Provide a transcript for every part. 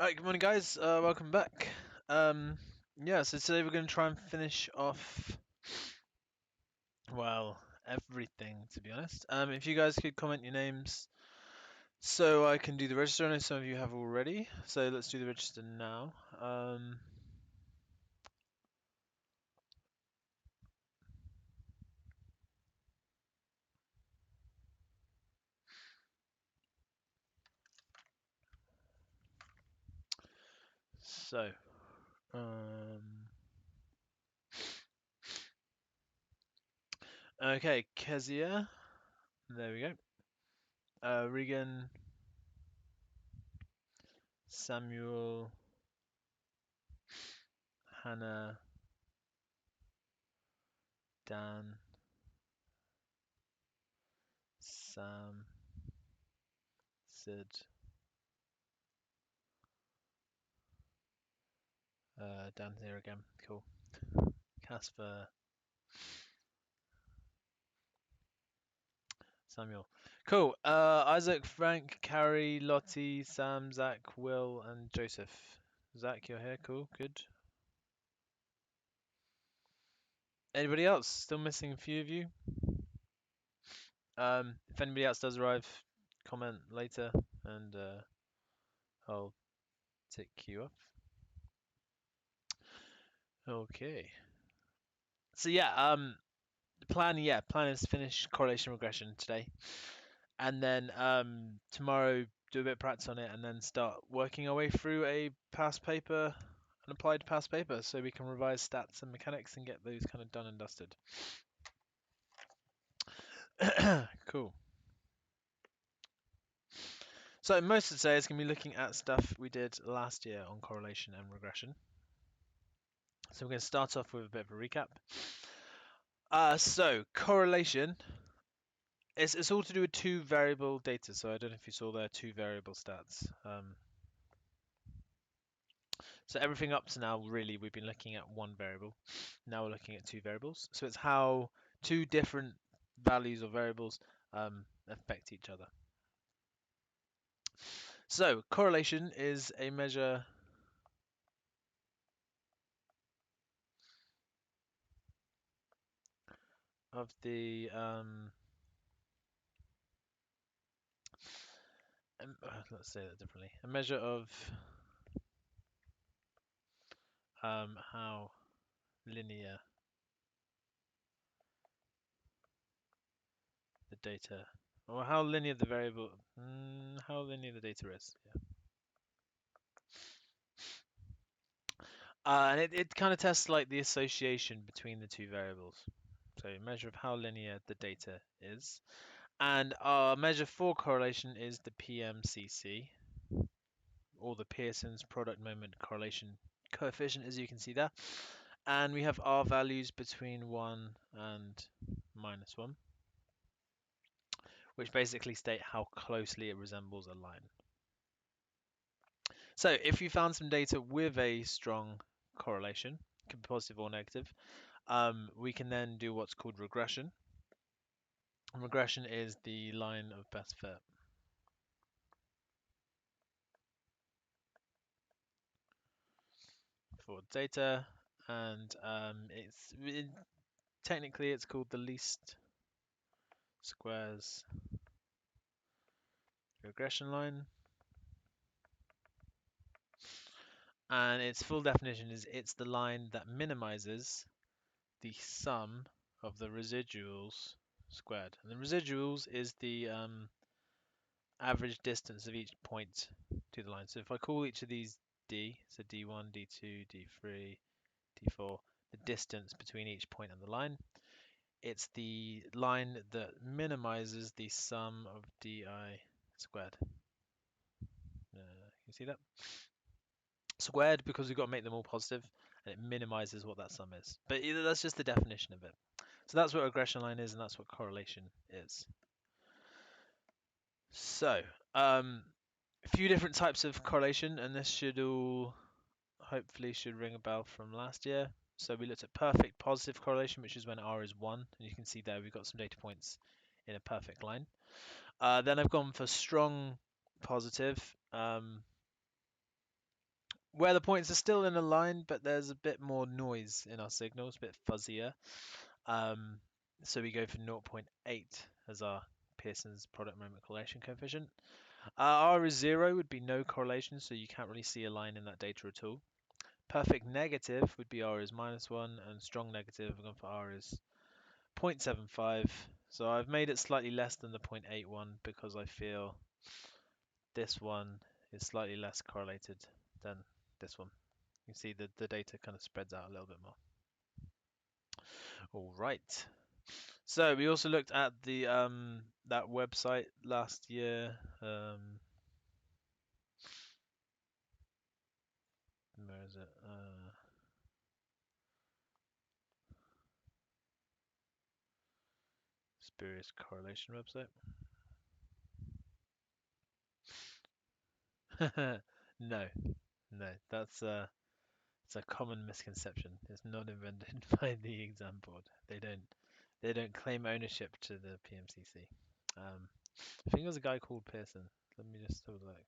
Alright, good morning guys, welcome back. So today we're going to try and finish off, well, everything to be honest. If you guys could comment your names so I can do the register. I know some of you have already, so let's do the register now. So, okay, Kezia, there we go. Regan, Samuel, Hannah, Dan, Sam, Sid, Dan's here again, cool. Casper, Samuel. Cool. Isaac, Frank, Carrie, Lottie, Sam, Zach, Will, and Joseph. Zach, you're here. Cool. Good. Anybody else? Still missing a few of you. If anybody else does arrive, comment later, and I'll tick you off. Okay. So the plan is to finish correlation regression today, and then tomorrow do a bit of practice on it, and then start working our way through a past paper, an applied past paper, so we can revise stats and mechanics and get those kind of done and dusted. Cool. So most of today is going to be looking at stuff we did last year on correlation and regression. So we're going to start off with a bit of a recap. So correlation, it's all to do with two variable data. So I don't know if you saw there, two variable stats. So everything up to now, really, we've been looking at one variable. Now we're looking at two variables. So it's how two different values or variables affect each other. So correlation is a measure of the let's say that differently. A measure of how linear the data, or how linear the variable, how linear the data is. Yeah. And it kind of tests like the association between the two variables. So a measure of how linear the data is. And our measure for correlation is the PMCC, or the Pearson's product moment correlation coefficient, as you can see there. And we have R values between 1 and -1, which basically state how closely it resembles a line. So if you found some data with a strong correlation, it can be positive or negative, we can then do what's called regression. And regression is the line of best fit. For data, and technically it's called the least squares regression line, and its full definition is it's the line that minimizes the sum of the residuals squared, and the residuals is the average distance of each point to the line. So if I call each of these d, so d1, d2, d3, d4, the distance between each point and the line, it's the line that minimizes the sum of di squared. Can you see that? Squared because we've got to make them all positive, and it minimizes what that sum is. But that's just the definition of it. So that's what regression line is, and that's what correlation is. So, a few different types of correlation, and this should all hopefully should ring a bell from last year. So we looked at perfect positive correlation, which is when R is 1, and you can see there we've got some data points in a perfect line. Then I've gone for strong positive, where the points are still in a line, but there's a bit more noise in our signals, a bit fuzzier. So we go for 0.8 as our Pearson's product moment correlation coefficient. R is 0 would be no correlation, so you can't really see a line in that data at all. Perfect negative would be R is -1, and strong negative, I've gone for R is 0.75. So I've made it slightly less than the 0.81 because I feel this one is slightly less correlated than this one. You see the data kind of spreads out a little bit more. All right. So we also looked at the that website last year. Where is it? Spurious correlation website. No, no, it's a common misconception. It's not invented by the exam board. They don't claim ownership to the PMCC. I think it was a guy called Pearson. Let me just have a look.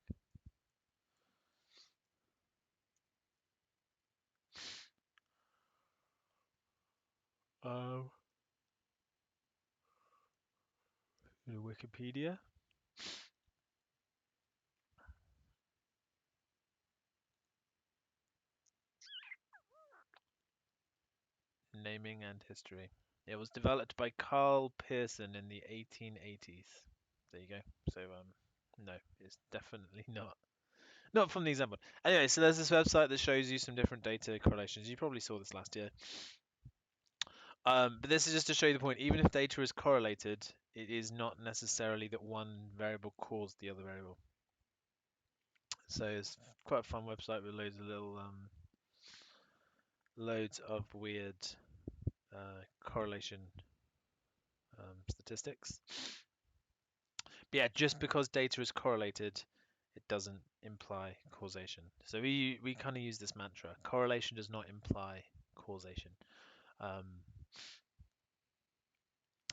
Oh, Wikipedia. Naming and history. It was developed by Carl Pearson in the 1880s. There you go. So no, it's definitely not from the example. Anyway, so there's this website that shows you some different data correlations. You probably saw this last year. But this is just to show you the point. Even if data is correlated, it is not necessarily that one variable caused the other variable. So it's quite a fun website with loads of weird correlation statistics. But yeah, just because data is correlated, it doesn't imply causation. So we kind of use this mantra: correlation does not imply causation.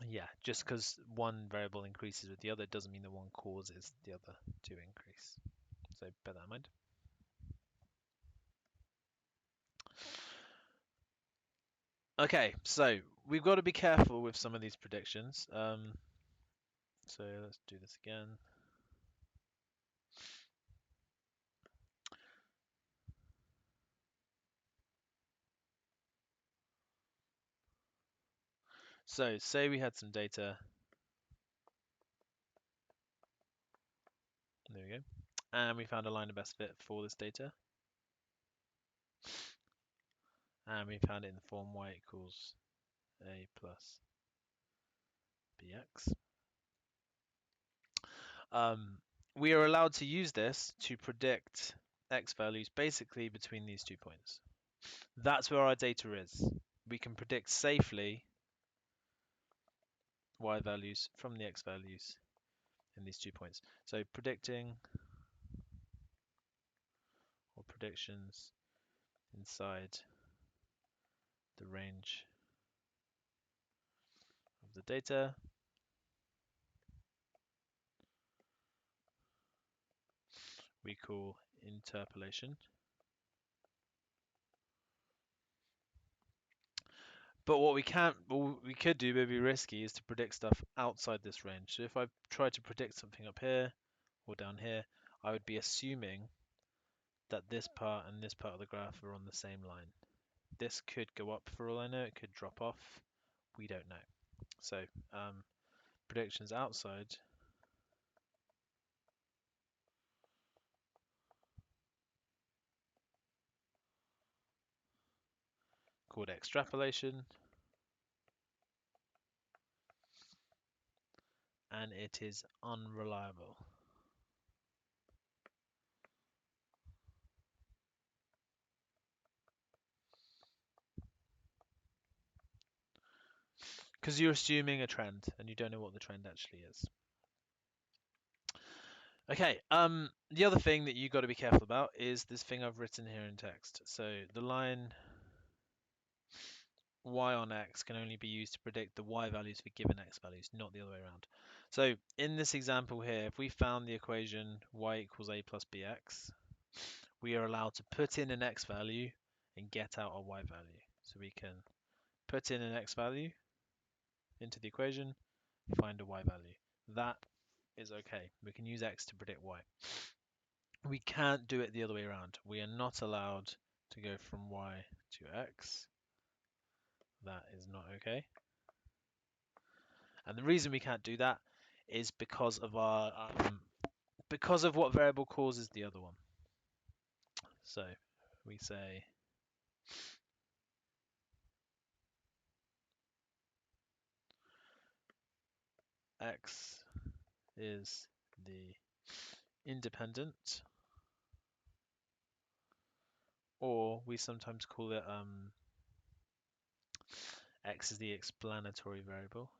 Yeah, just because one variable increases with the other doesn't mean that one causes the other to increase. So bear that in mind. Okay, so we've got to be careful with some of these predictions. So let's do this again. So say we had some data. There we go. And we found a line of best fit for this data. And we found it in the form y equals a plus bx. We are allowed to use this to predict x values basically between these 2 points. That's where our data is. We can predict safely y values from the x values in these 2 points. So predicting or predictions inside the range of the data we call interpolation. But what we could do, maybe risky, is to predict stuff outside this range. So if I try to predict something up here or down here, I would be assuming that this part and this part of the graph are on the same line. This could go up for all I know, it could drop off. We don't know. So predictions outside called extrapolation, and it is unreliable. Because you're assuming a trend and you don't know what the trend actually is. Okay, the other thing that you've got to be careful about is this thing I've written here in text. So the line y on x can only be used to predict the y values for given x values, not the other way around. So in this example here, if we found the equation y equals a plus bx, we are allowed to put in an x value and get out a y value. So we can put in an x value into the equation, find a y value. That is okay. We can use x to predict y. We can't do it the other way around. We are not allowed to go from y to x. That is not okay. And the reason we can't do that is because of what variable causes the other one. So we say x is the independent, or we sometimes call it x is the explanatory variable.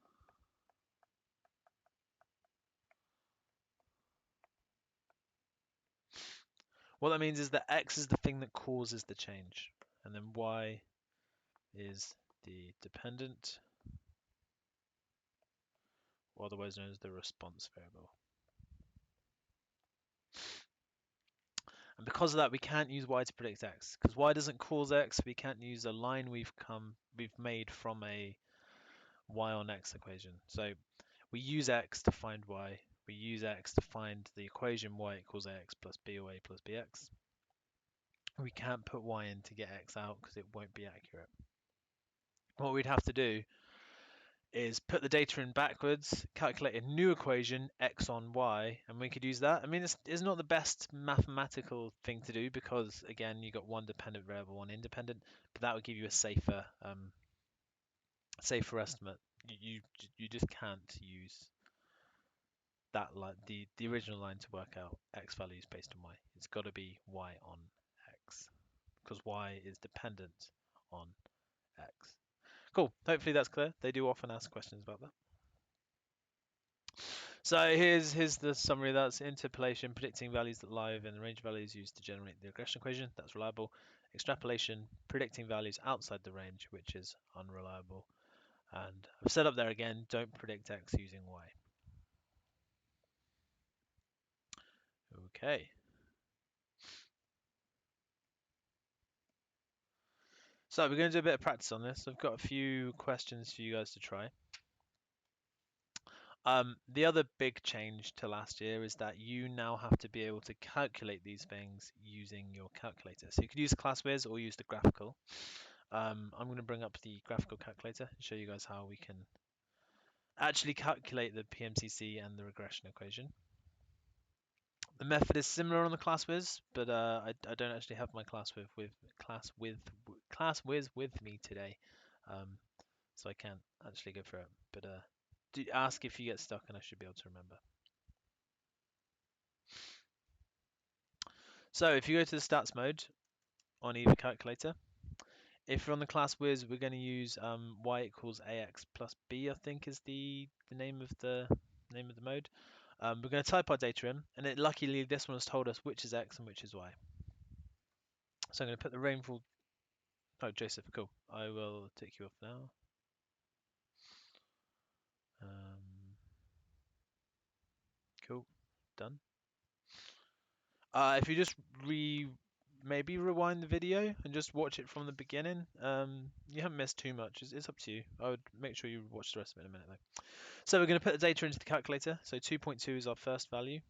What that means is that x is the thing that causes the change, and then y is the dependent, or otherwise known as the response variable. And because of that, we can't use y to predict x, because y doesn't cause x. We can't use a line we've made from a y on x equation. So we use x to find y. We use x to find the equation y equals ax plus b or a plus bx. We can't put y in to get x out because it won't be accurate. What we'd have to do is put the data in backwards, calculate a new equation, x on y, and we could use that. I mean, it's not the best mathematical thing to do because, again, you got one dependent variable, one independent, but that would give you a safer estimate. You just can't use that the original line to work out x values based on y. It's got to be y on x because y is dependent on x. Cool. Hopefully that's clear. They do often ask questions about that. So here's the summary. That's interpolation, predicting values that lie within the range of values used to generate the regression equation. That's reliable. Extrapolation, predicting values outside the range, which is unreliable. And I've said up there again, don't predict x using y. Okay. So we're going to do a bit of practice on this. I've got a few questions for you guys to try. The other big change to last year is that you now have to be able to calculate these things using your calculator. So you could use ClassWiz or use the graphical. I'm going to bring up the graphical calculator and show you guys how we can actually calculate the PMCC and the regression equation. The method is similar on the ClassWiz, but I don't actually have my ClassWiz with me today, so I can't actually go through it. But do ask if you get stuck, and I should be able to remember. So if you go to the stats mode on either calculator, if you're on the ClassWiz, we're going to use y equals ax plus b, I think is the name of the mode. We're going to type our data in, and luckily this one has told us which is x and which is y. So I'm going to put the rainfall. Oh, Joseph, cool. I will take you off now. Cool, done. If you just maybe rewind the video and just watch it from the beginning, you haven't missed too much. It's up to you. I would make sure you watch the rest of it in a minute though. So we're going to put the data into the calculator. So 2.2 is our first value.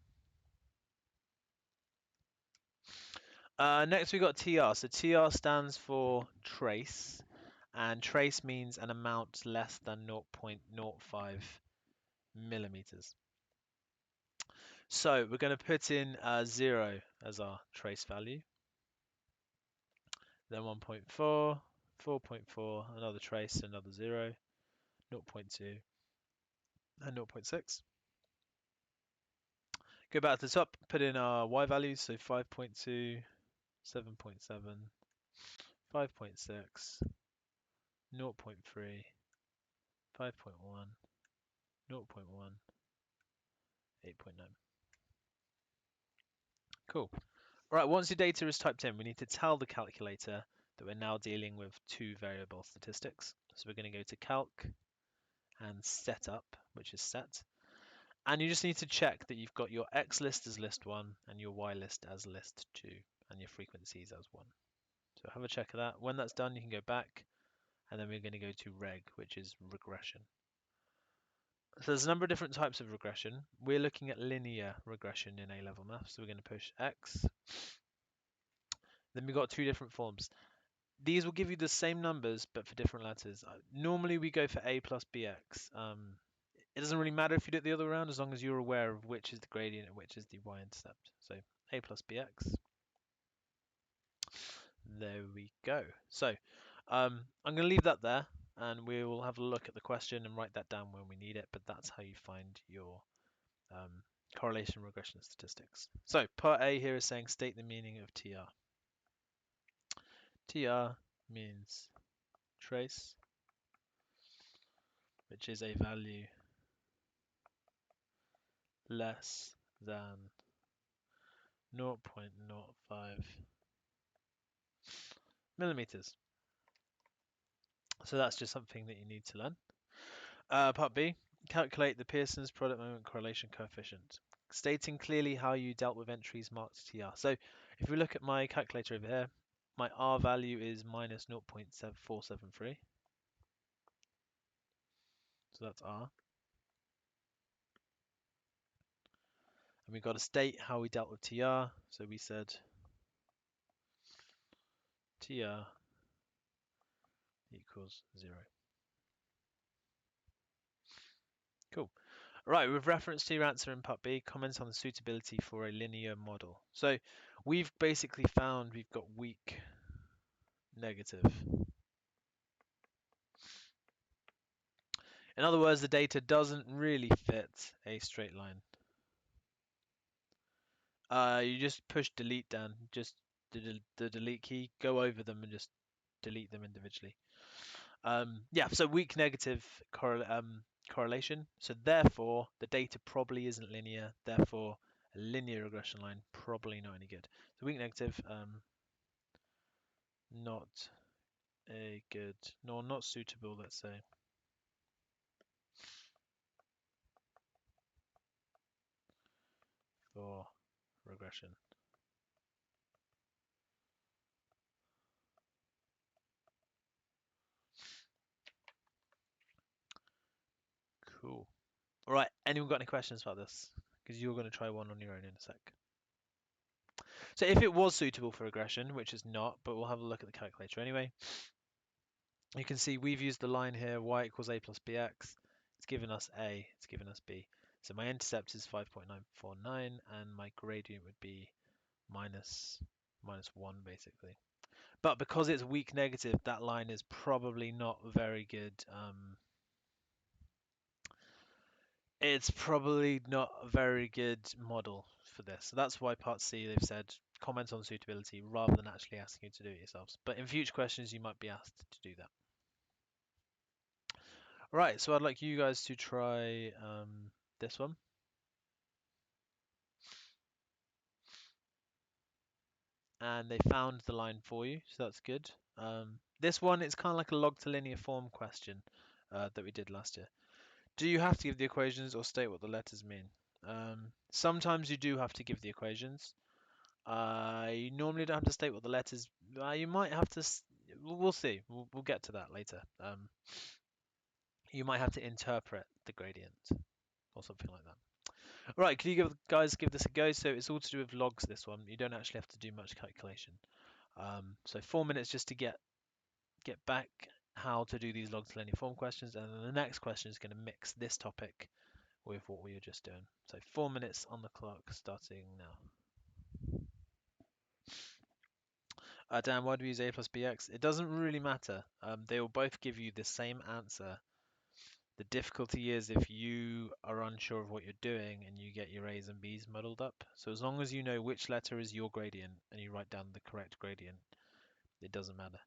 Next we got TR. So TR stands for trace, and trace means an amount less than 0.05 millimeters. So we're going to put in 0 as our trace value. Then 1.4, 4.4, another trace, another 0, 0.2, and 0.6. Go back to the top, put in our y values, so 5.2, 7.7, 5.6, 0.3, 5.1, 0.1, 8.9. Cool. Right, once your data is typed in, we need to tell the calculator that we're now dealing with two variable statistics. So we're going to go to calc and setup, which is set. And you just need to check that you've got your X list as list 1 and your Y list as list 2. and your frequencies as 1. So have a check of that. When that's done, you can go back, and then we're going to go to reg, which is regression. So there's a number of different types of regression. We're looking at linear regression in A-level maths, so we're going to push X. Then we've got 2 different forms. These will give you the same numbers, but for different letters. Normally we go for A plus BX. It doesn't really matter if you do it the other way around, as long as you're aware of which is the gradient and which is the y-intercept. So A plus BX. There we go. So I'm going to leave that there, and we will have a look at the question and write that down when we need it, but that's how you find your correlation regression statistics. So part A here is saying state the meaning of TR. TR means trace, which is a value less than 0.05 millimeters. So that's just something that you need to learn. Part B, calculate the Pearson's product moment correlation coefficient, stating clearly how you dealt with entries marked TR. So if we look at my calculator over here, my R value is minus 0.473. So that's R. And we've got to state how we dealt with TR. So we said TR equals 0. Cool. Right, with reference to your answer in part B, comments on the suitability for a linear model. So we've basically found we've got weak negative. In other words, the data doesn't really fit a straight line. You just push delete down, just the delete key, go over them and just delete them individually. Yeah, so weak negative correlation. So therefore, the data probably isn't linear. Therefore, a linear regression line probably not any good. So weak negative, not a good, no, not suitable. Let's say. For regression. Cool. All right. Anyone got any questions about this? Because you're going to try one on your own in a sec. So if it was suitable for regression, which is not, but we'll have a look at the calculator anyway. You can see we've used the line here, y equals a plus bx. It's given us a, it's given us b. So my intercept is 5.949, and my gradient would be minus 1, basically. But because it's weak negative, that line is probably not very good. It's probably not a very good model for this. So that's why part C, they've said comment on suitability rather than actually asking you to do it yourselves. But in future questions, you might be asked to do that. Right, so I'd like you guys to try this one. And they found the line for you, so that's good. This one, it's kind of like a log to linear form question that we did last year. Do you have to give the equations or state what the letters mean? Sometimes you do have to give the equations. You normally don't have to state what the letters. You might have to. We'll see. We'll get to that later. You might have to interpret the gradient or something like that. Right, can you guys give this a go? So it's all to do with logs. This one, you don't actually have to do much calculation. So 4 minutes just to get back how to do these log to linear form questions, and then the next question is going to mix this topic with what we were just doing. So 4 minutes on the clock starting now. Dan, why do we use a plus bx? It doesn't really matter. They will both give you the same answer. The difficulty is if you are unsure of what you're doing and you get your a's and b's muddled up. So as long as you know which letter is your gradient and you write down the correct gradient, it doesn't matter.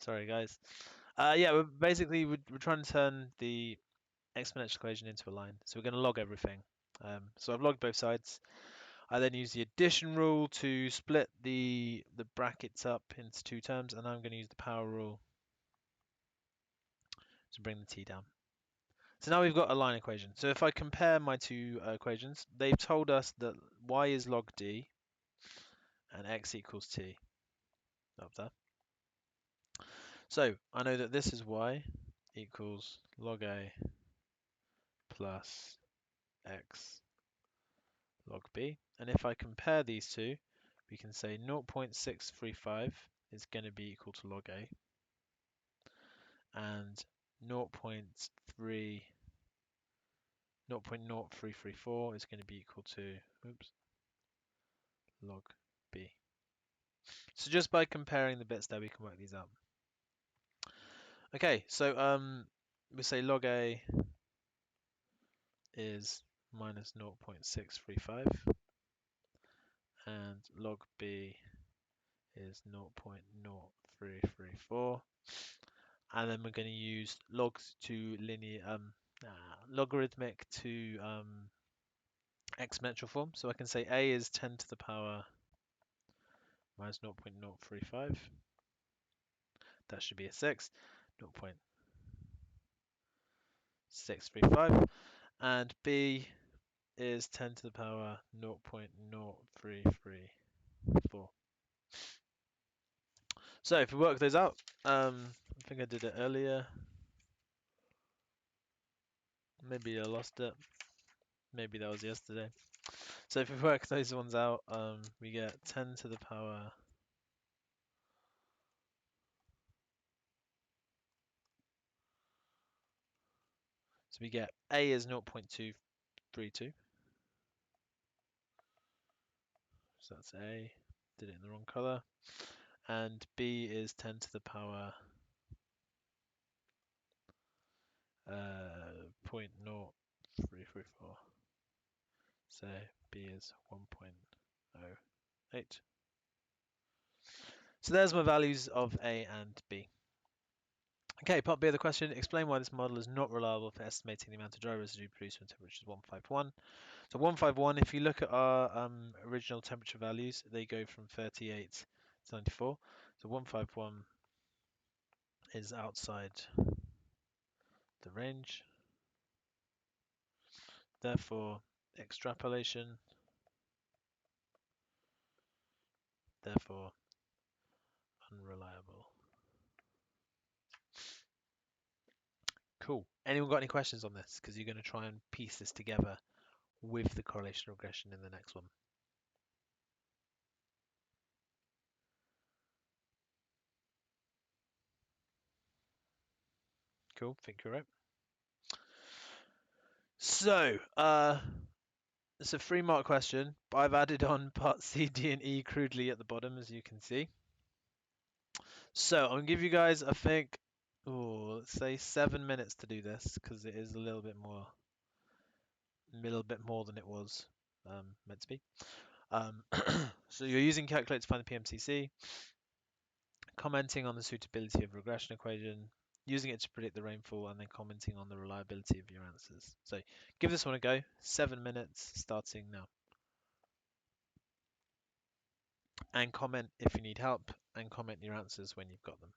Sorry, guys. Yeah, we're trying to turn the exponential equation into a line. So we're going to log everything. So I've logged both sides. I then use the addition rule to split the brackets up into two terms, and I'm going to use the power rule to bring the t down. So now we've got a line equation. So if I compare my two equations, they've told us that y is log d and x equals t. Up there. So I know that this is y equals log a plus x log b. And if I compare these two, we can say 0.635 is going to be equal to log a, and 0.0334 is going to be equal to log b. So just by comparing the bits there, we can work these out. Okay, so we say log a is minus 0.635 and log b is 0.0334, and then we're going to use logs to logarithmic to exponential form. So I can say a is 10 to the power minus 0.035. That should be a 6, 0.635, and b is 10 to the power 0.0334. So if we work those out, I think I did it earlier. Maybe I lost it. Maybe that was yesterday. So if we work those ones out, we get 10 to the power. So we get a is 0.232. So that's a. Did it in the wrong color. And b is 10 to the power 0.0334. So b is 1.08. So there's my values of a and b. Okay, part B of the question, explain why this model is not reliable for estimating the amount of dry residue produced when temperature is 151. So 151, if you look at our original temperature values, they go from 38 to 94. So 151 is outside the range. Therefore, extrapolation, therefore, unreliable. Cool. Anyone got any questions on this? Because you're going to try and piece this together with the correlation regression in the next one. Cool, think you're right. So, it's a 3-mark question, but I've added on part C, D, and E crudely at the bottom, as you can see. So, I'm going to give you guys, I think, let's say 7 minutes to do this, because it is a little bit more than it was meant to be. So you're using calculate to find the PMCC, commenting on the suitability of regression equation, using it to predict the rainfall, and then commenting on the reliability of your answers. So give this one a go. 7 minutes starting now. And comment if you need help, and comment your answers when you've got them.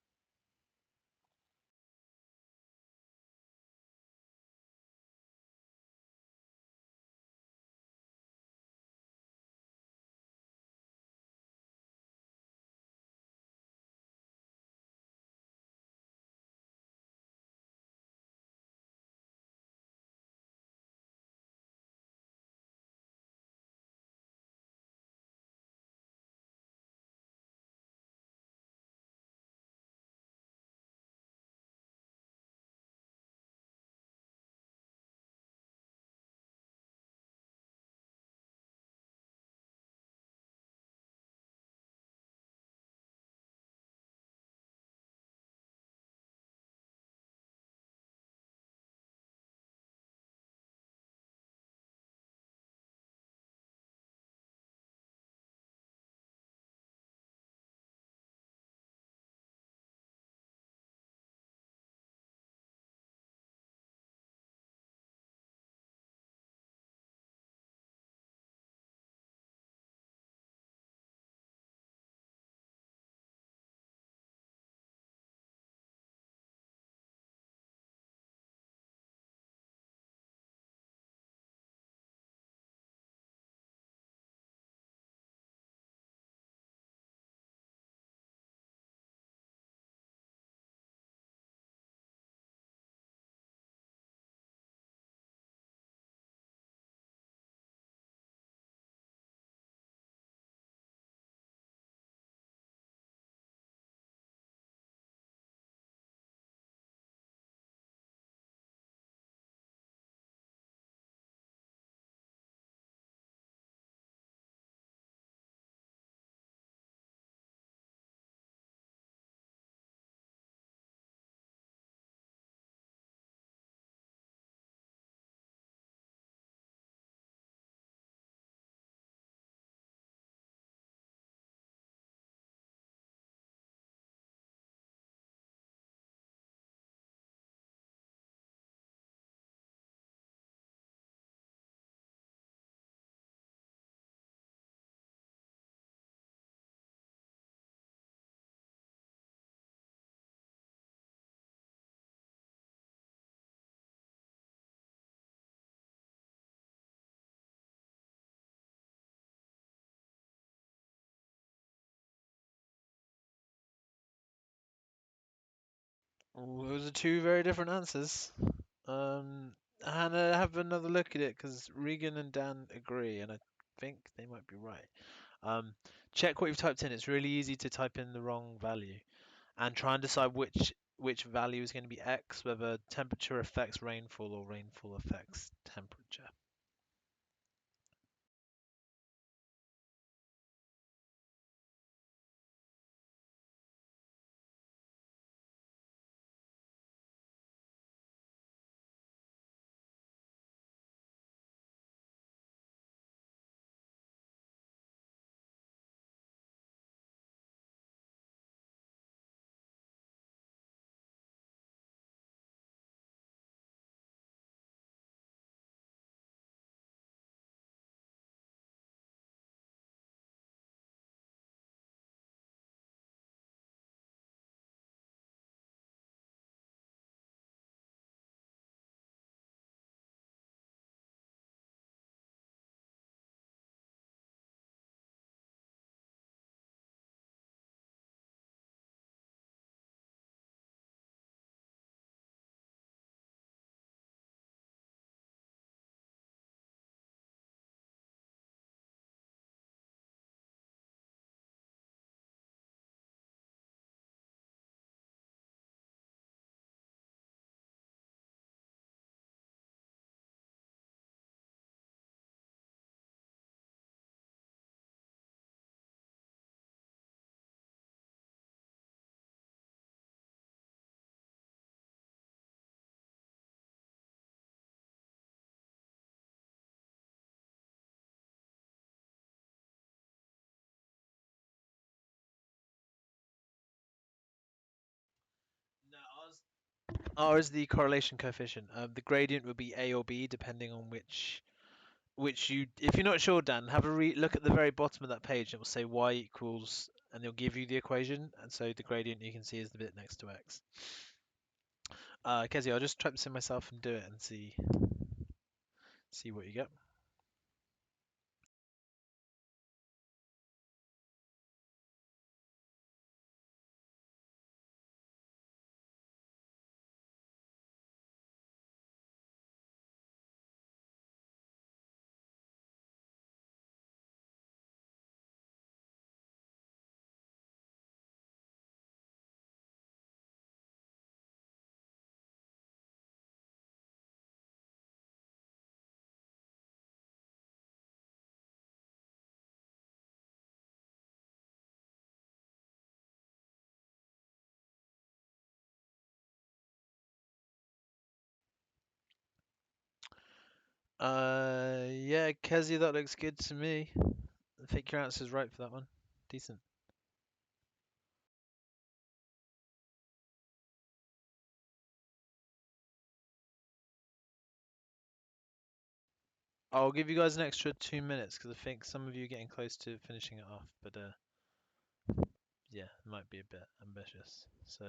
Those are two very different answers. Um, and have another look at it because Regan and Dan agree, and I think they might be right. Um, check what you've typed in. It's really easy to type in the wrong value, and try and decide which value is going to be x, whether temperature affects rainfall or rainfall affects temperature. No, R is the correlation coefficient. The gradient would be A or B depending on which you. If you're not sure, Dan, have a look at the very bottom of that page. It will say y equals, and it'll give you the equation. And so the gradient you can see is the bit next to x. Kezi, I'll just type this in myself and do it and see what you get. Yeah, Kezi, that looks good to me. I think your answer's right for that one. Decent. I'll give you guys an extra 2 minutes because I think some of you are getting close to finishing it off, but yeah, it might be a bit ambitious. So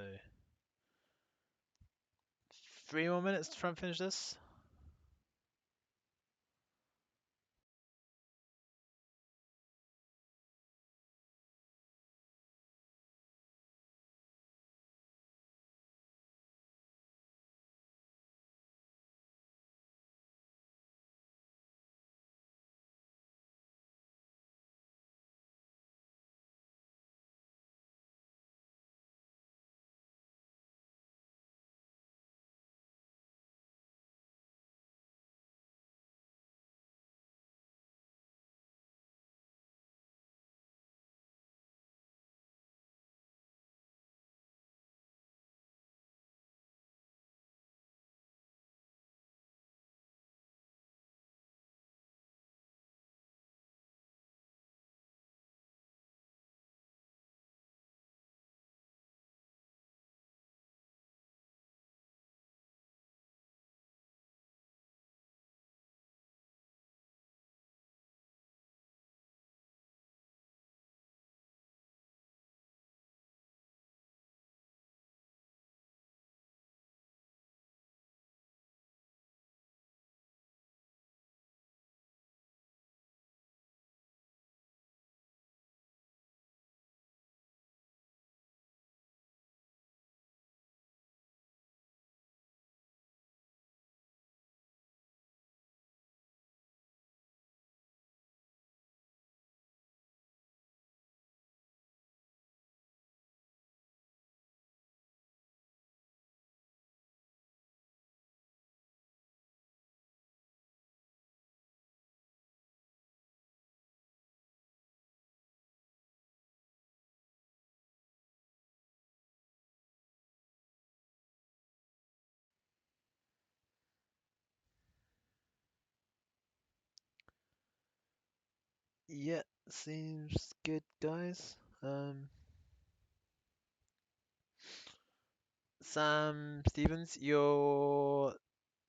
3 more minutes to try and finish this. Yeah, seems good, guys. Sam Stevens, your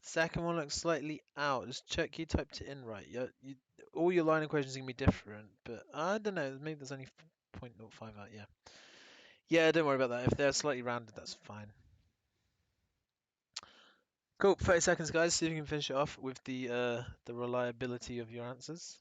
second one looks slightly out. Just check you typed it in right. All your line equations are gonna be different, but I don't know. Maybe there's only 0.05 out. Yeah, yeah. Don't worry about that. If they're slightly rounded, that's fine. Cool. 30 seconds, guys. See if you can finish it off with the reliability of your answers.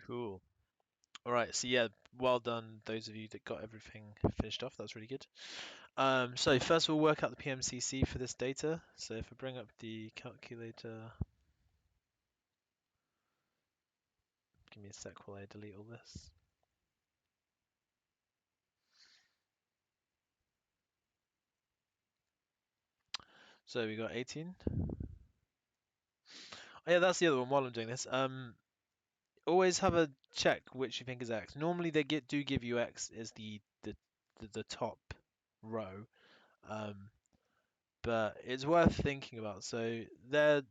Cool. All right. So yeah, well done, those of you that got everything finished off. That's really good. So first we'll work out the PMCC for this data. So if I bring up the calculator, give me a sec while I delete all this. So we got 18. Oh yeah, that's the other one while I'm doing this. Always have a check which you think is X. Normally they do give you X as the top row. But it's worth thinking about. So they're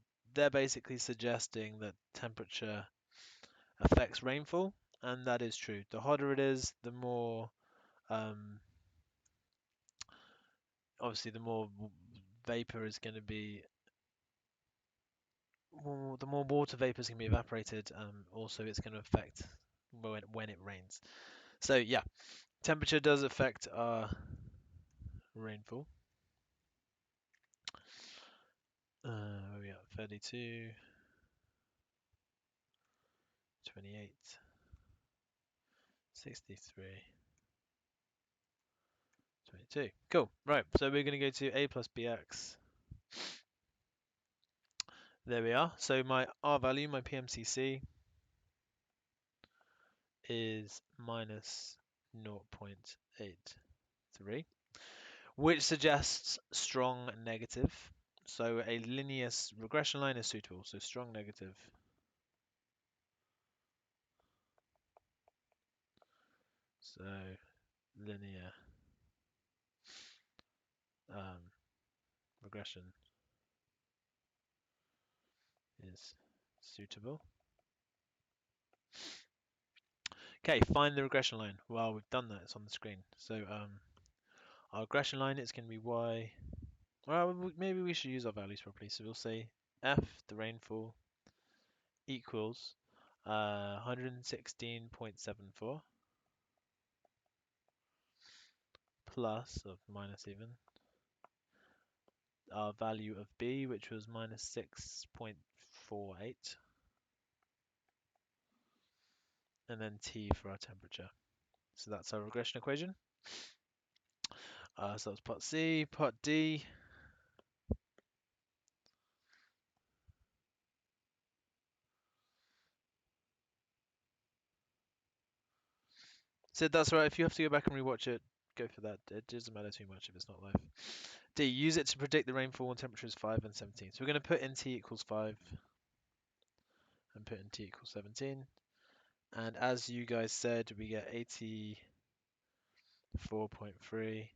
basically suggesting that temperature affects rainfall, and that is true. The hotter it is, the more obviously the more vapor is going to be, the more water vapor is going to be evaporated. Also, it's going to affect when it rains. So yeah, temperature does affect our rainfall. Where we at? 32, 28, 63, 22. Cool. Right. So we're going to go to a plus bx. There we are. So my R value, my PMCC, is minus 0.83, which suggests strong negative. So a linear regression line is suitable. So strong negative. So linear regression is suitable. Okay, find the regression line. Well, we've done that. It's on the screen. So our regression line is going to be y. Well, maybe we should use our values properly. So we'll say f, the rainfall, equals 116.74 plus of minus even our value of b, which was minus 6.48, and then T for our temperature. So that's our regression equation. So that's part C. Part D. So that's right. If you have to go back and rewatch it, go for that. It doesn't matter too much if it's not live. D. Use it to predict the rainfall when temperatures 5 and 17. So we're going to put in T equals 5 and put in T equals 17. And as you guys said, we get 84.3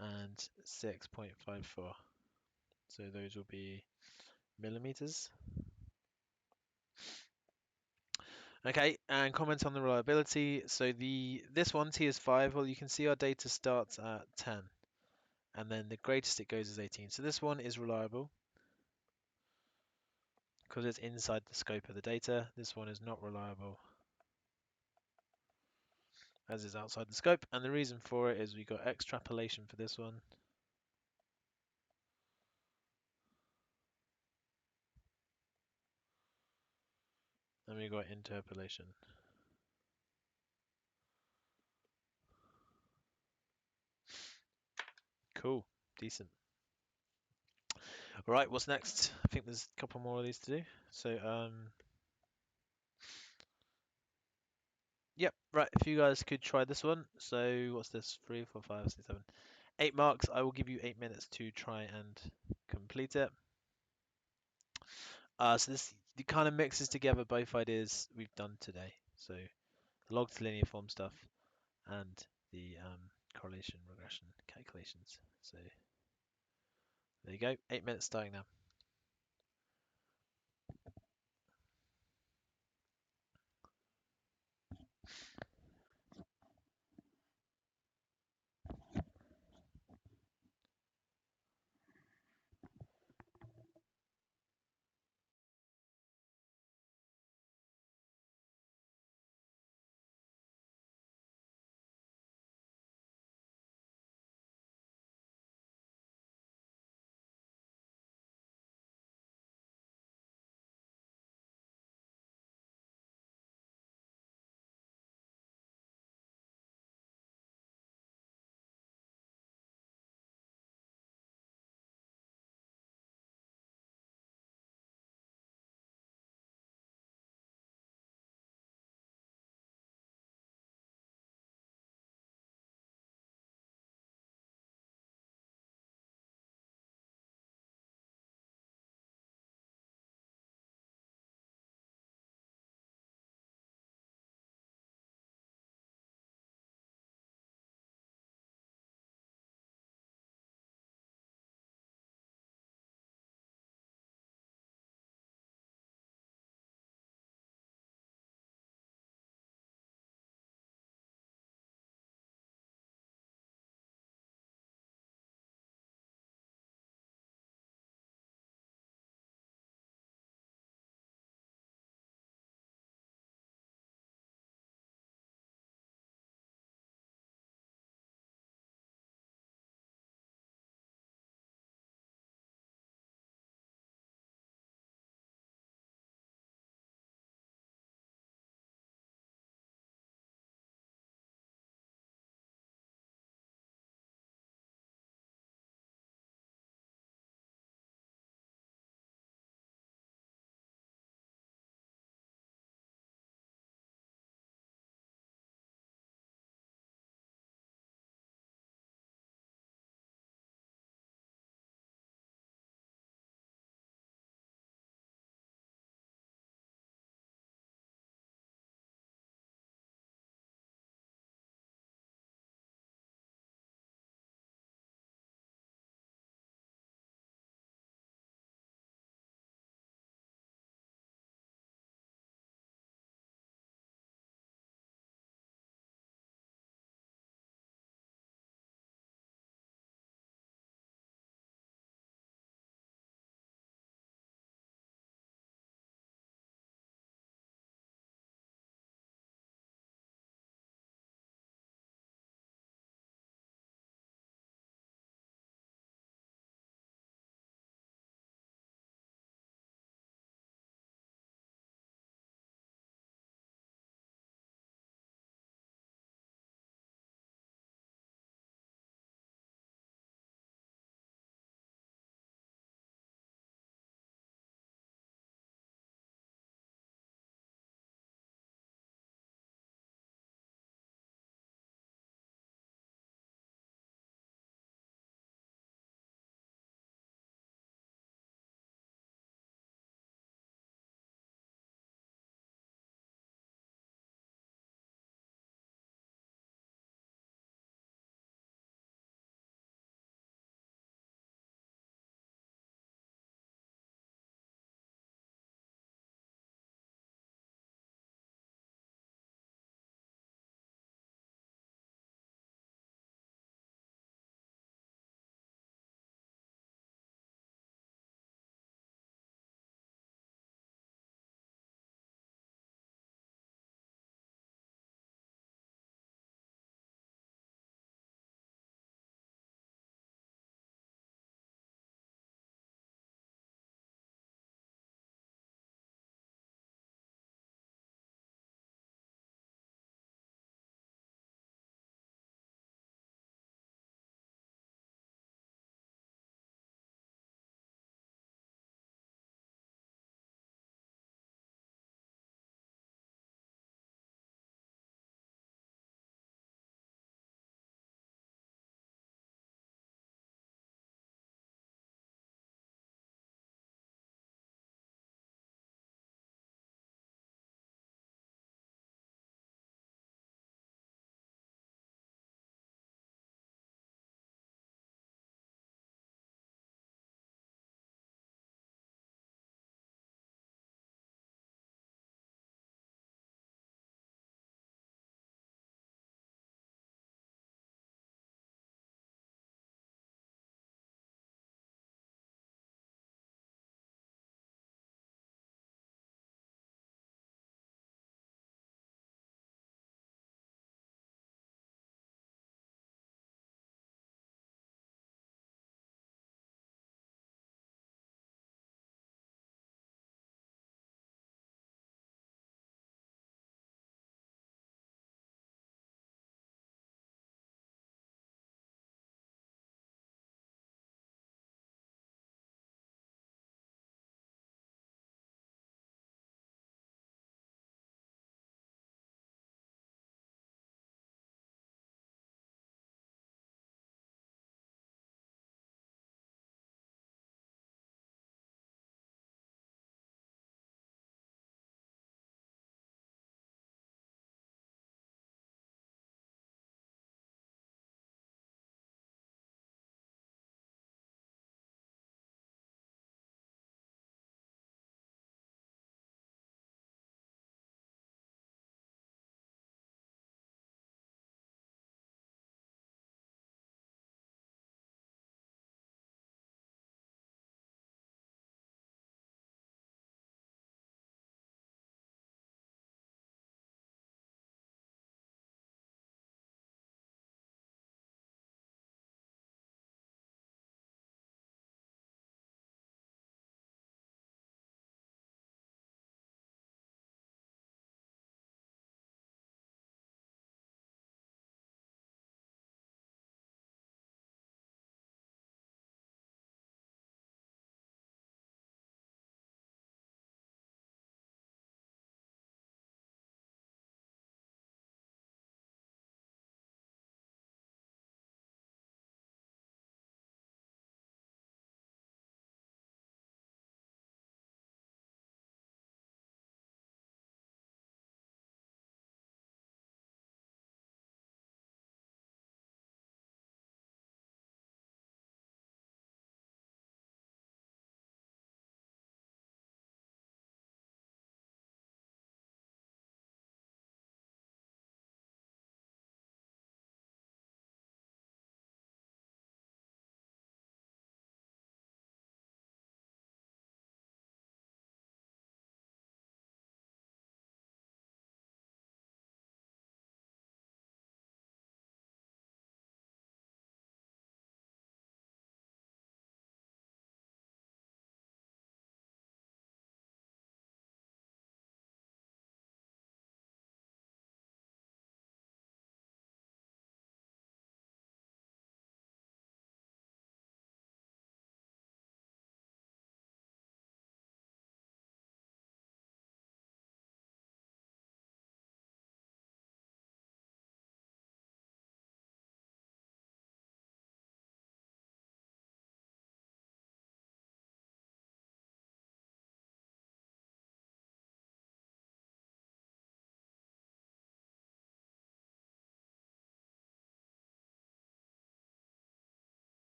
and 6.54. So those will be millimeters. Okay, and comment on the reliability. So this one, T is 5. Well, you can see our data starts at 10. And then the greatest it goes is 18. So this one is reliable because it's inside the scope of the data. This one is not reliable as is outside the scope. And the reason for it is we got extrapolation for this one. And we got interpolation. Cool, decent. All right, what's next? I think there's a couple more of these to do. So, yep. Right, if you guys could try this one. So what's this? 3, 4, 5, 6, 7, 8 marks. I will give you 8 minutes to try and complete it. So this kind of mixes together both ideas we've done today. So the log to linear form stuff and the correlation regression calculations. So there you go. 8 minutes starting now.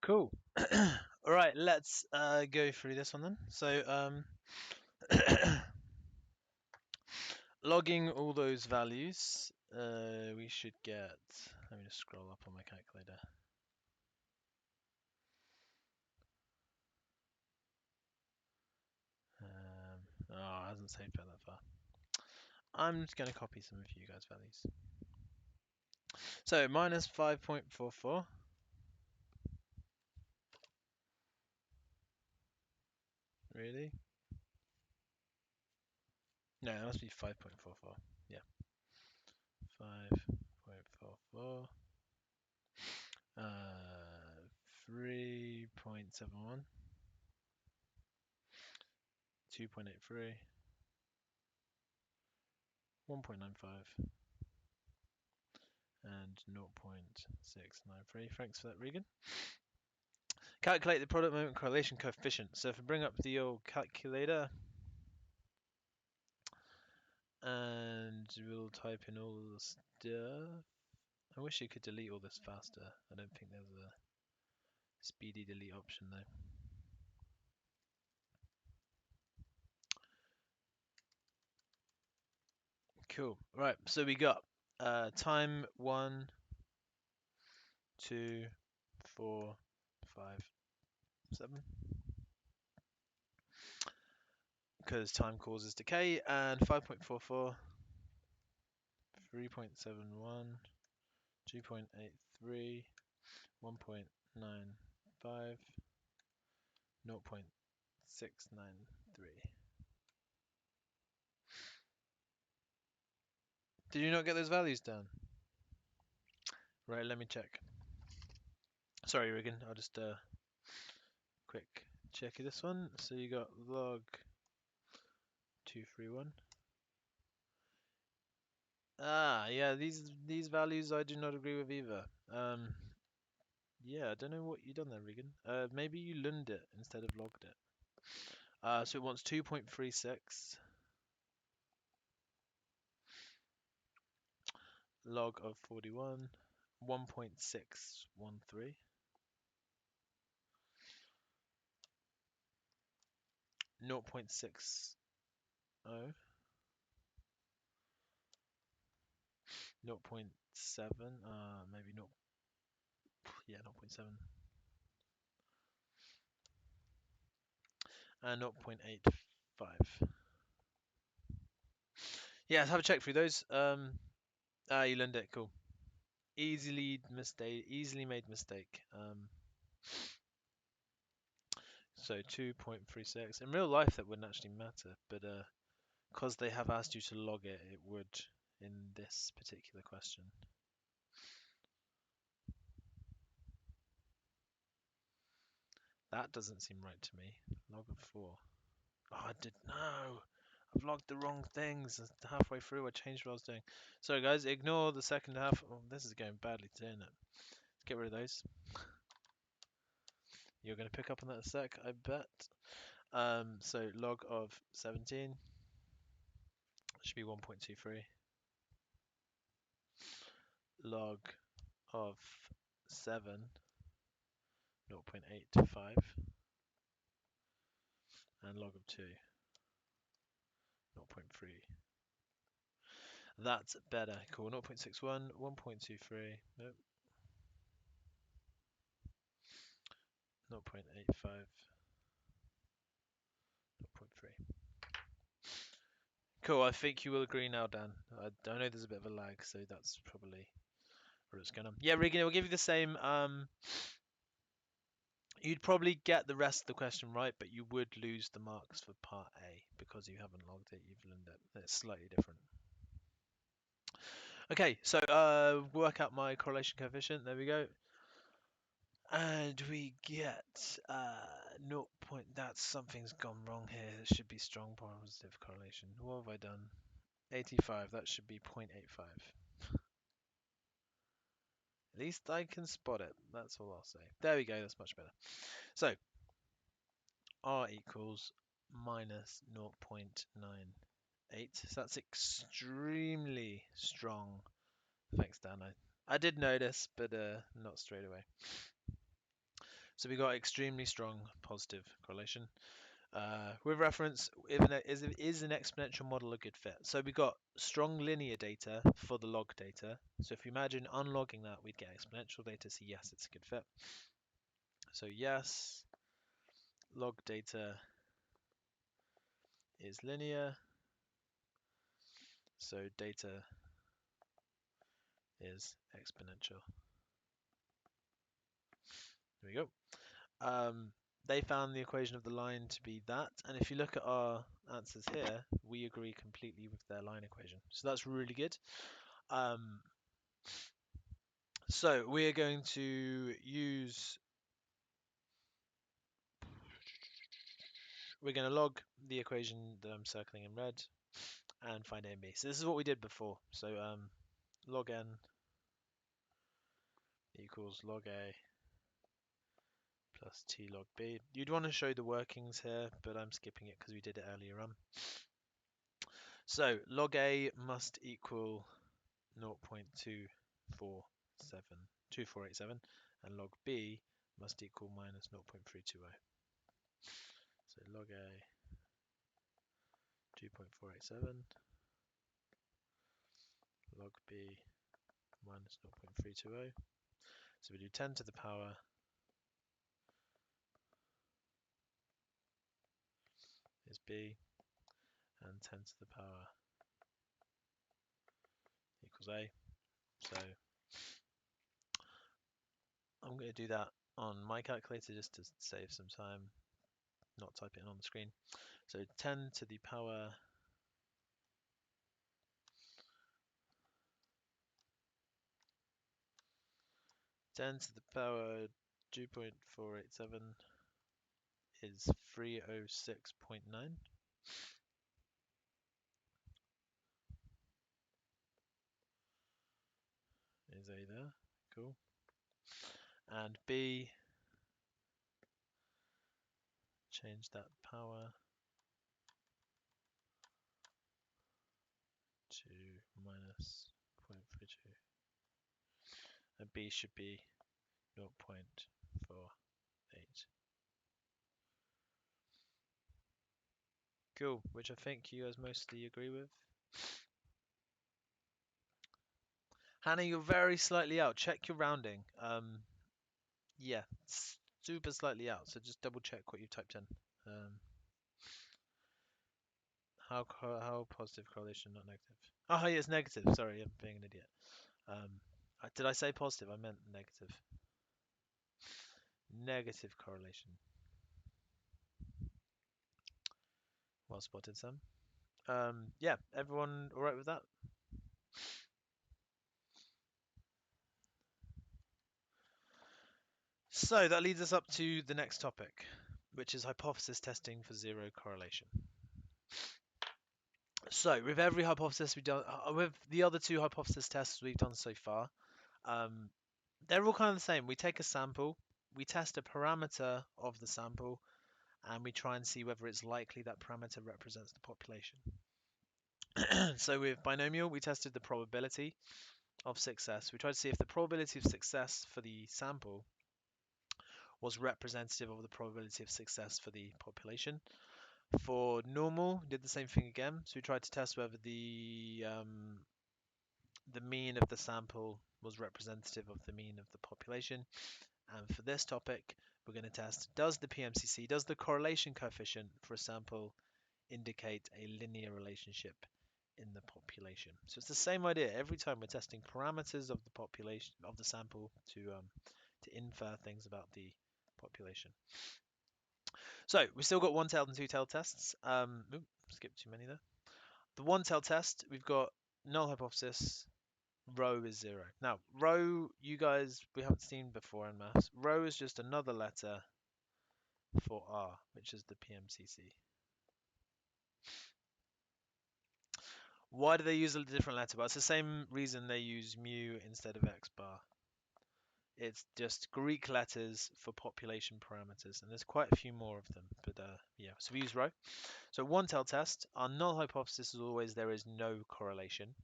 Cool. All right, let's go through this one then. So logging all those values, we should get. Let me just scroll up on my calculator. Oh, it hasn't saved back that far. I'm just going to copy some of you guys' values. So minus 5.44. Really? No, it must be 5.44. Yeah. 5.44. 3.71. 2.83. 1.95. And 0.693. Thanks for that, Regan. Calculate the product moment correlation coefficient. So if I bring up the old calculator and we'll type in all the stuff. I wish you could delete all this faster. I don't think there's a speedy delete option though. Cool. Right, so we got time 1, 2, 4, 5, 7. Because time causes decay, and 5.44, 3.71, 2.83, 1.95, 0.693. Did you not get those values down? Right, let me check. Sorry, Regan, I'll just quick check this one. So you got log 231. Ah, yeah, these values I do not agree with either. Yeah, I don't know what you done there, Regan. Maybe you learned it instead of logged it. So it wants 2.36 log of 41, 1.613, 0.60, 0.7, maybe not, yeah, 0.7, and 0.85. Yeah, let's have a check through those. You learned it, cool. Easily made mistake. So 2.36. In real life, that wouldn't actually matter, but because they have asked you to log it, it would in this particular question. That doesn't seem right to me. Log of 4. Oh, I did no. I've logged the wrong things. Halfway through, I changed what I was doing. Sorry, guys. Ignore the second half. Oh, this is going badly today, isn't it? Let's get rid of those. You're going to pick up on that in a sec, I bet. So log of 17 should be 1.23. Log of 7, 0.85. And log of 2, 0.3. That's better. Cool. 0.61, 1.23. Nope. 0.85. 0.3. Cool, I think you will agree now, Dan. I know there's a bit of a lag, so that's probably what's going on. Yeah, Regan, it will give you the same. You'd probably get the rest of the question right, but you would lose the marks for part A because you haven't logged it, you've learned it. It's slightly different. Okay, so work out my correlation coefficient. There we go. And we get 0. That's something's gone wrong here. It should be strong positive correlation. What have I done? 85. That should be 0.85. At least I can spot it. That's all I'll say. There we go. That's much better. So R equals minus 0.98. So that's extremely strong. Thanks, Dan. I did notice, but not straight away. So we got extremely strong positive correlation. With reference, is an exponential model a good fit? So we got strong linear data for the log data. So if you imagine unlogging that, we'd get exponential data. So yes, it's a good fit. So yes, log data is linear. So data is exponential. There we go. They found the equation of the line to be that, and if you look at our answers here, we agree completely with their line equation. So that's really good. So we're going to use, we're going to log the equation that I'm circling in red and find A and B. So this is what we did before. So log n equals log A plus T log B. You'd want to show the workings here, but I'm skipping it because we did it earlier on. So log A must equal 0.2487, and log B must equal minus 0.320. So log A 2.487, log B minus 0.320. So we do 10 to the power is B, and 10 to the power equals A. So I'm going to do that on my calculator just to save some time, not type it in on the screen. So 10 to the power 2.487 is 306.9. Is A there? Cool. And B, change that power to minus 0.32. And B should be 0.48. Cool, which I think you guys mostly agree with. Hannah, you're very slightly out. Check your rounding. Yeah, super slightly out. So just double check what you typed in. How positive correlation, not negative? Oh, yeah, it's negative. Sorry, I'm being an idiot. Did I say positive? I meant negative. Negative correlation. Well spotted, Sam. Yeah, everyone all right with that? So that leads us up to the next topic, which is hypothesis testing for zero correlation. So with every hypothesis we've done, with the other two hypothesis tests we've done so far, they're all kind of the same. We take a sample, we test a parameter of the sample, and we try and see whether it's likely that parameter represents the population. So with binomial, we tested the probability of success. We tried to see if the probability of success for the sample was representative of the probability of success for the population. For normal, we did the same thing again. So we tried to test whether the mean of the sample was representative of the mean of the population. And for this topic, we're going to test, does the PMCC, does the correlation coefficient for a sample indicate a linear relationship in the population? So it's the same idea. Every time we're testing parameters of the population of the sample to infer things about the population. So we've still got one-tailed and two-tailed tests. Skipped too many there. The one-tailed test, we've got null hypothesis, rho is 0. Now, rho, you guys, we haven't seen before in maths. Rho is just another letter for R, which is the PMCC. Why do they use a different letter? Well, it's the same reason they use mu instead of x bar. It's just Greek letters for population parameters, and there's quite a few more of them. But yeah, so we use rho. So one-tailed test, our null hypothesis is always there is no correlation.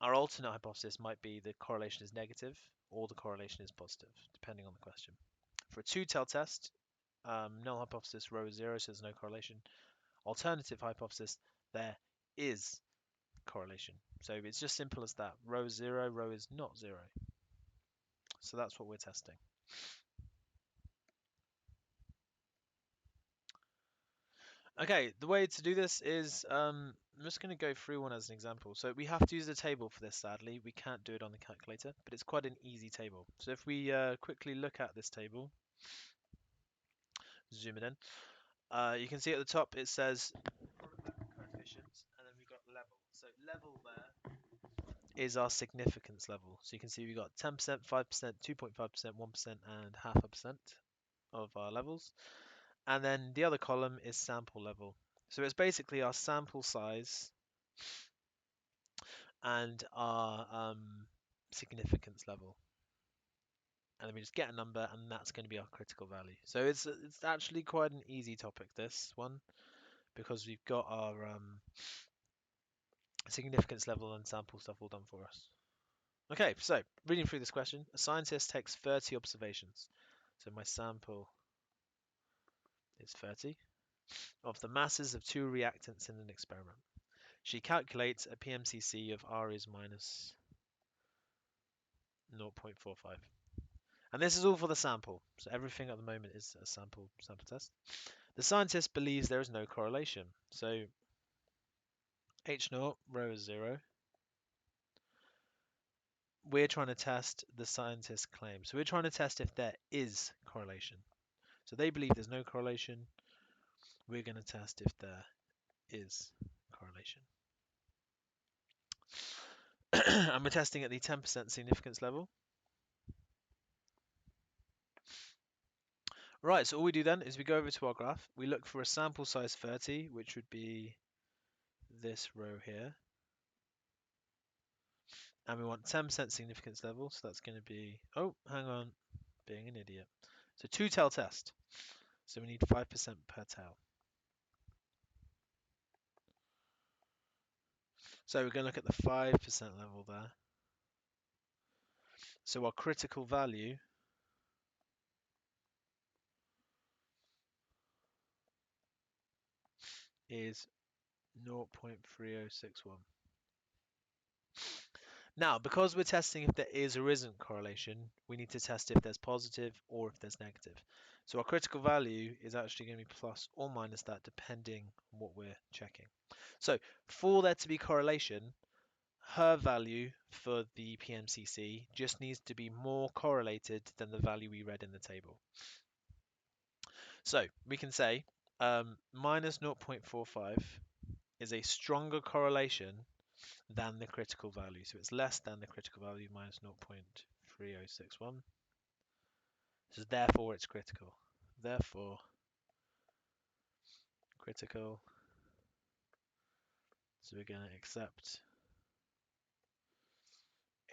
Our alternate hypothesis might be the correlation is negative or the correlation is positive, depending on the question. For a two-tailed test, null hypothesis, row is 0, so there's no correlation. Alternative hypothesis, there is correlation. So it's just simple as that. Row is 0, row is not 0. So that's what we're testing. Okay, the way to do this is I'm just going to go through one as an example. So we have to use a table for this, sadly. We can't do it on the calculator, but it's quite an easy table. So if we quickly look at this table, zoom it in, you can see at the top it says coefficients, and then we've got level. So level there is our significance level. So you can see we've got 10%, 5%, 2.5%, 1%, and 0.5% of our levels. And then the other column is sample level. So it's basically our sample size and our significance level. And then we just get a number, and that's going to be our critical value. So it's actually quite an easy topic, this one, because we've got our significance level and sample stuff all done for us. Okay, so reading through this question, a scientist takes 30 observations. So my sample is 30 of the masses of two reactants in an experiment. She calculates a PMCC of R is minus 0.45. And this is all for the sample. So everything at the moment is a sample test. The scientist believes there is no correlation. So H0, row is 0. We're trying to test the scientist's claim. So we're trying to test if there is correlation. So they believe there's no correlation. We're going to test if there is correlation. And we're testing at the 10% significance level. Right, so all we do then is we go over to our graph. We look for a sample size 30, which would be this row here. And we want 10% significance level, so that's going to be, oh, hang on, being an idiot. So two-tail test. So we need 5% per tail. So we're going to look at the 5% level there. So our critical value is 0.3061. Now, because we're testing if there is or isn't correlation, we need to test if there's positive or if there's negative. So our critical value is actually going to be plus or minus that depending on what we're checking. So for there to be correlation, her value for the PMCC just needs to be more correlated than the value we read in the table. So we can say minus 0.45 is a stronger correlation than the critical value. So it's less than the critical value minus 0.3061. So therefore it's critical. Therefore critical. So we're going to accept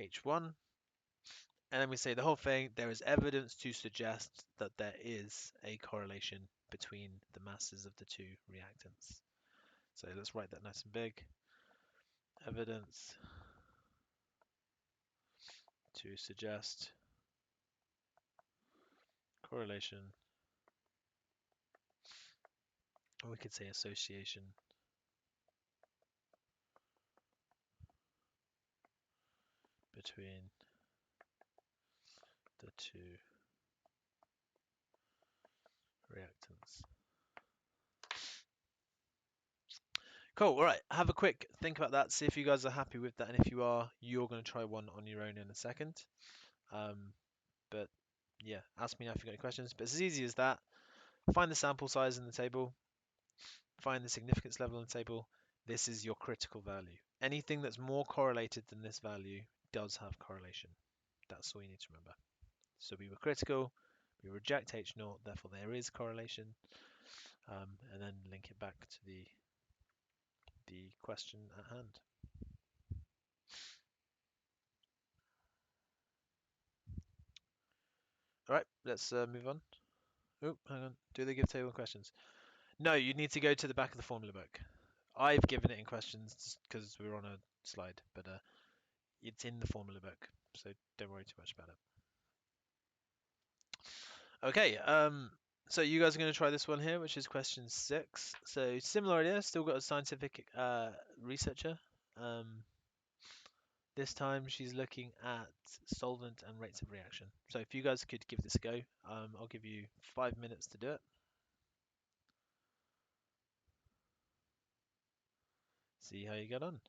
H1. And then we say the whole thing, there is evidence to suggest that there is a correlation between the masses of the two reactants. So let's write that nice and big. Evidence to suggest correlation, or we could say association between the two reactants. Cool. All right. Have a quick think about that. See if you guys are happy with that. And if you are, you're going to try one on your own in a second. But yeah, ask me now if you've got any questions. But it's as easy as that. Find the sample size in the table. Find the significance level in the table. This is your critical value. Anything that's more correlated than this value does have correlation. That's all you need to remember. So we were critical. We reject H0, therefore there is correlation. And then link it back to the question at hand. All right, let's move on. Oh, hang on. Do they give table questions? No, you need to go to the back of the formula book. I've given it in questions because we're on a slide, but it's in the formula book, so don't worry too much about it. Okay, so you guys are going to try this one here, which is question 6. So similar idea, still got a scientific researcher. Um, this time she's looking at solvent and rates of reaction. So if you guys could give this a go, I'll give you 5 minutes to do it. See how you get on.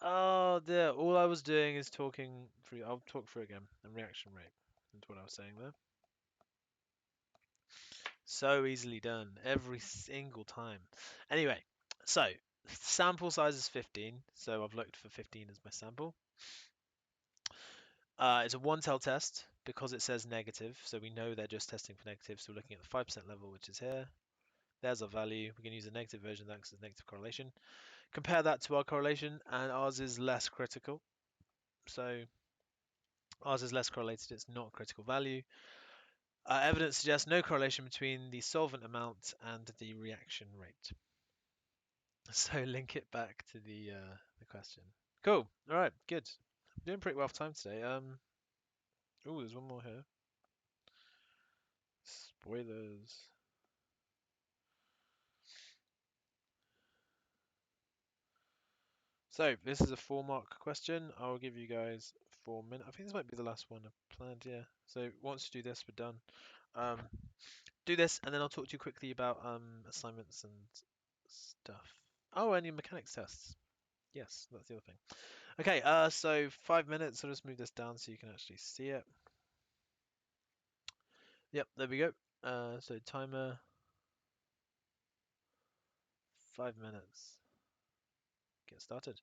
Oh dear, all I was doing is talking through. I'll talk through again. And reaction rate. That's what I was saying there. So easily done every single time. Anyway, so sample size is 15, so I've looked for 15 as my sample. It's a one-tailed test because it says negative, so we know they're just testing for negative. So we're looking at the 5% level, which is here. There's our value. We can use a negative version of that because it's negative correlation. Compare that to our correlation, and ours is less critical. So ours is less correlated. It's not a critical value. Evidence suggests no correlation between the solvent amount and the reaction rate. So link it back to the question. Cool. All right. Good. I'm doing pretty well for time today. Oh, there's one more here. Spoilers. So this is a 4-mark question. I'll give you guys 4 minutes. I think this might be the last one I've planned. Yeah. So once you do this, we're done. Um, do this, and then I'll talk to you quickly about assignments and stuff. Oh, and your mechanics tests. Yes, that's the other thing. Okay. So 5 minutes. I'll just move this down so you can actually see it. Yep. There we go. So timer 5 minutes. Get started.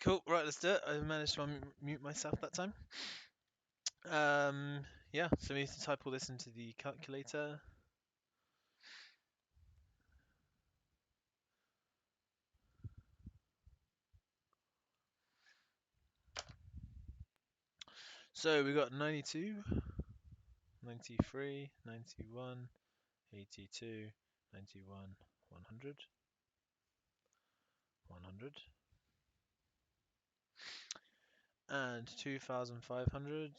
Cool. Right, let's do it. I managed to unmute myself that time. Yeah, so we need to type all this into the calculator. So we got 92, 93, 91, 82, 91, 100, 100, and 2,500,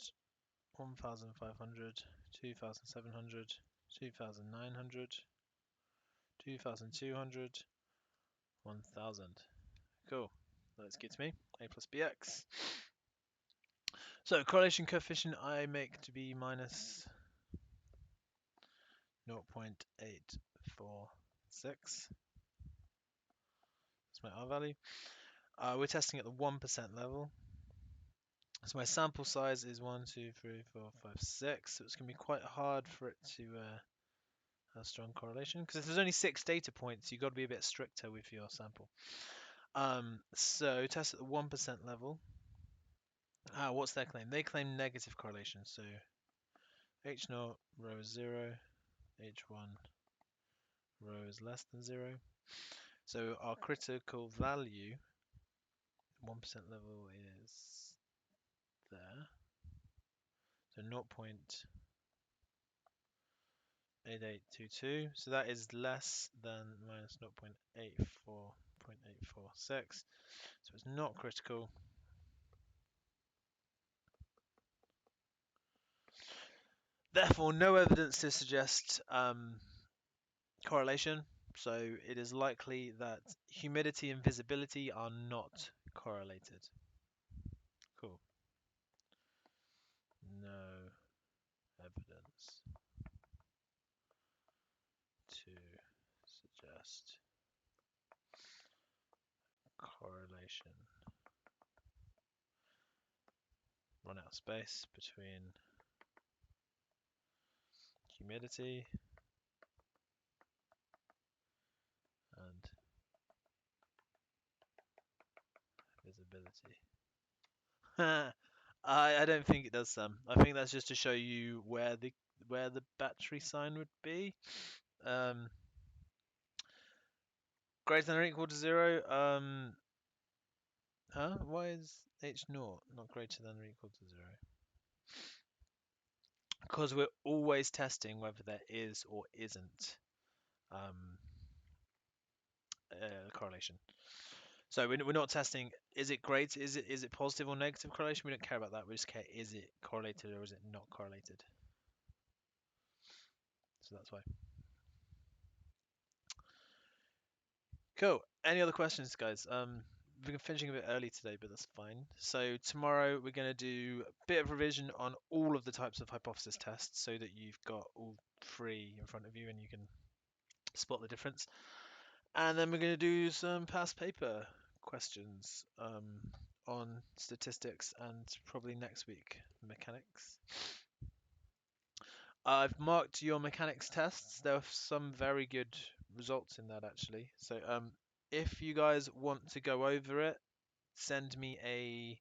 1,500, 2,700, 2,900, 2,200, 1,000. Cool. Let's get to me. A plus bx. So correlation coefficient I make to be minus 0.846. That's my R value. We're testing at the 1% level. So my sample size is 1, 2, 3, 4, 5, 6. So it's going to be quite hard for it to have strong correlation. Because if there's only 6 data points, you've got to be a bit stricter with your sample. So test at the 1% level. What's their claim? They claim negative correlation. So H0 row is 0, H1 row is less than 0. So our critical value, 1% level, is there. So 0.8822. So that is less than minus 0.846. So it's not critical. Therefore, no evidence to suggest correlation. So it is likely that humidity and visibility are not correlated. Cool. No evidence to suggest correlation. Run out of space between humidity and visibility. I don't think it does, Sam. I think that's just to show you where the battery sign would be. Greater than or equal to 0. Why is H0 not greater than or equal to 0? Because we're always testing whether there is or isn't correlation. So we're not testing, is it great, is it positive or negative correlation? We don't care about that. We just care, is it correlated or is it not correlated? So that's why. Cool. Any other questions, guys? We're finishing a bit early today, but that's fine. So tomorrow we're going to do a bit of revision on all of the types of hypothesis tests so that you've got all 3 in front of you and you can spot the difference. And then we're going to do some past paper questions on statistics and probably next week mechanics. I've marked your mechanics tests. There are some very good results in that actually. So if you guys want to go over it, send me a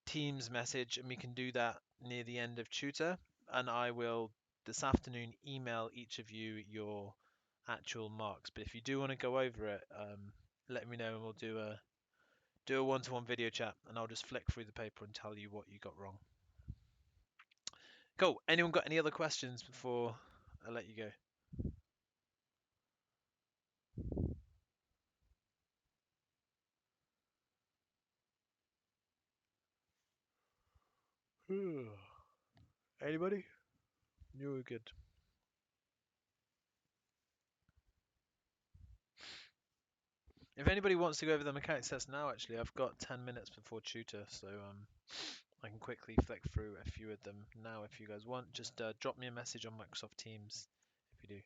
Teams message and we can do that near the end of tutor, and I will this afternoon email each of you your actual marks. But if you do want to go over it, let me know and we'll do a one-to-one video chat and I'll just flick through the paper and tell you what you got wrong. Cool. Anyone got any other questions before I let you go? Anybody? You were good. If anybody wants to go over the mechanics test now, actually, I've got 10 minutes before tutor, so I can quickly flick through a few of them now if you guys want. Just drop me a message on Microsoft Teams if you do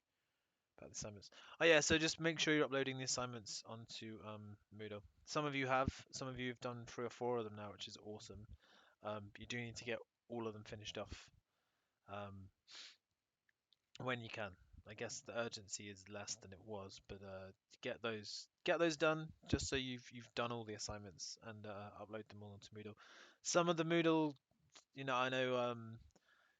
about the assignments. Oh yeah, so just make sure you're uploading the assignments onto Moodle. Some of you have done 3 or 4 of them now, which is awesome. You do need to get all of them finished off when you can. I guess the urgency is less than it was, but get those done just so you've done all the assignments and upload them all onto Moodle. Some of the Moodle, I know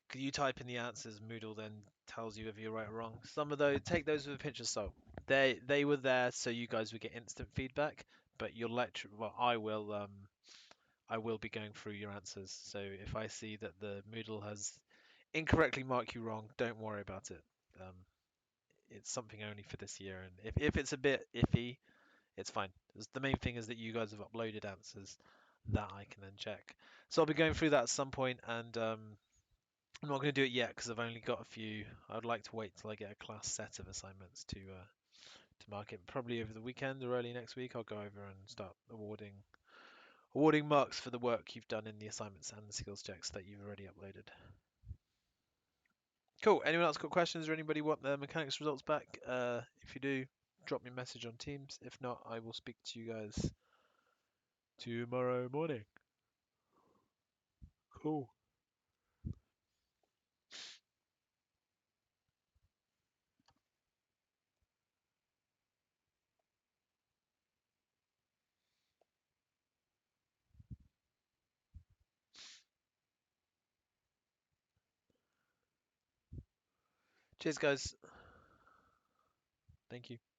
'cause you type in the answers, Moodle then tells you if you're right or wrong. Some of those, take those with a pinch of salt. They were there so you guys would get instant feedback, but your lecture, well, I will be going through your answers. So if I see that the Moodle has incorrectly marked you wrong, don't worry about it. Um, it's something only for this year, and if it's a bit iffy, it's fine. The main thing is that you guys have uploaded answers that I can then check. So I'll be going through that at some point, and I'm not going to do it yet because I've only got a few. I'd like to wait till I get a class set of assignments to mark it. Probably over the weekend or early next week, I'll go over and start awarding marks for the work you've done in the assignments and the skills checks that you've already uploaded. Cool. Anyone else got questions or anybody want the mechanics results back? If you do, drop me a message on Teams. If not, I will speak to you guys tomorrow morning. Cool. Cheers, guys. Thank you.